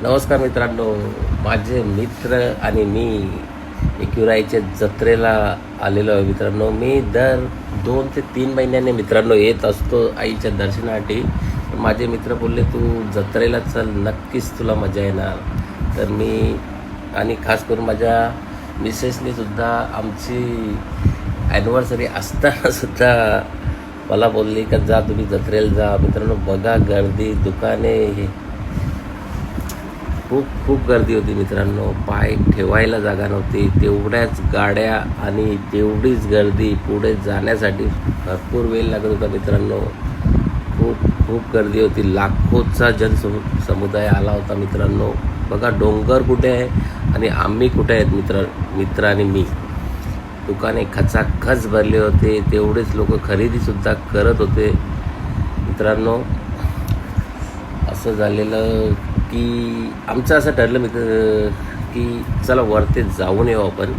नमस्कार मित्रांनो, माझे मित्र आणि मी एकविराईच्या जत्रेला आलेलो आहे. मित्रांनो, मी दर 2 ते 3 महिन्याने मित्रांनो येत असतो आईच्या दर्शनासाठी. माझे मित्र बोलले, तू जत्रेला चल, नक्कीच तुला मजा येणार. तर मी आणि खास करून माझ्या मिसेसने सुद्धा आमची ॲनिव्हर्सरी असतानासुद्धा मला बोलली का जा, तुम्ही जत्रेला जा. मित्रांनो बघा, गर्दी, दुकाने, खूप गर्दी होती. मित्रांनो पाय ठेवायला जागा नव्हती, तेवढ्याच गाड्या आणि तेवढीच गर्दी. पुढे जाण्यासाठी भरपूर वेळ लागत होता. मित्रांनो खूप गर्दी होती. लाखोचा समुदाय आला होता. मित्रांनो बघा, डोंगर कुठे आहे आणि आम्ही कुठे आहेत. मित्र आणि मी. दुकाने खचाखच भरले होते, तेवढेच लोक खरेदीसुद्धा करत होते. मित्रांनो असं झालेलं की आमचं असं ठरलं की चला वरती जाऊन येऊ आपण.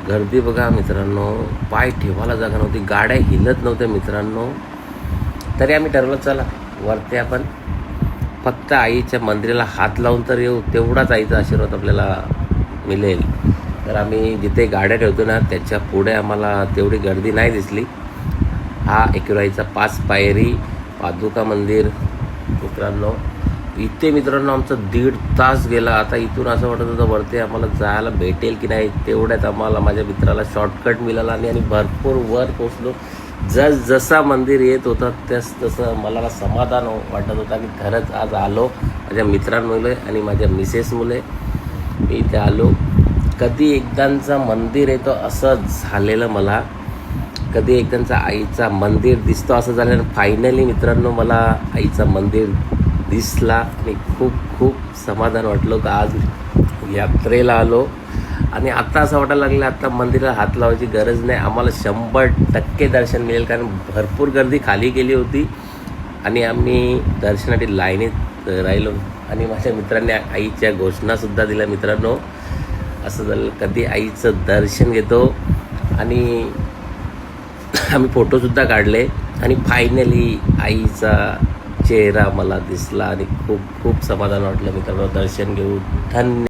गर्दी बघा मित्रांनो, पाय ठेवायला जागा नव्हती, गाड्या हिलत नव्हत्या. मित्रांनो तरी आम्ही ठरवलं चला वरती आपण फक्त आईच्या मंदिराला हात लावून तर येऊ, तेवढाच आईचा आशीर्वाद आपल्याला मिळेल. तर आम्ही जिथे गाड्या ठेवतो ना त्याच्या पुढे आम्हाला तेवढी गर्दी नाही दिसली. हा एकविराईचा 5 पायरी पादुका मंदिर. मित्रांनो इथे मित्रांनो आमचा 1.5 तास गेला. आता इथून असं वाटत होतं वरती आम्हाला जायला भेटेल की नाही. तेवढ्यात आम्हाला माझ्या मित्राला शॉर्टकट मिळाला आणि भरपूर वर पोचलो. जसा मंदिर येत होता तसं मला समाधान वाटत होता की खरंच आज आलो. माझ्या मित्रांमुळे आणि माझ्या मिसेसमुळे मी इथे आलो. कधी एकदांचा मंदिर येतो असं झालेलं मला, कधी एकदांचा आईचा मंदिर दिसतो असं झालं. फायनली मित्रांनो मला आईचा मंदिर दिसला आणि खूप समाधान वाटलं का आज यात्रेला आलो. आणि आता असं वाटायला लागलं आता मंदिराला हात लावायची गरज नाही, आम्हाला 100% दर्शन मिळेल. कारण भरपूर गर्दी खाली गेली होती आणि आम्ही दर्शनासाठी लाईनीत राहिलो. आणि माझ्या मित्रांनी आईच्या घोषणासुद्धा दिल्या. मित्रांनो असं झालं कधी आईचं दर्शन घेतो. आणि आम्ही फोटोसुद्धा काढले आणि फायनली आईचा चेहरा मला दिसला आणि खूप समाधान वाटलं. मित्रांनो दर्शन घेऊन धन्य.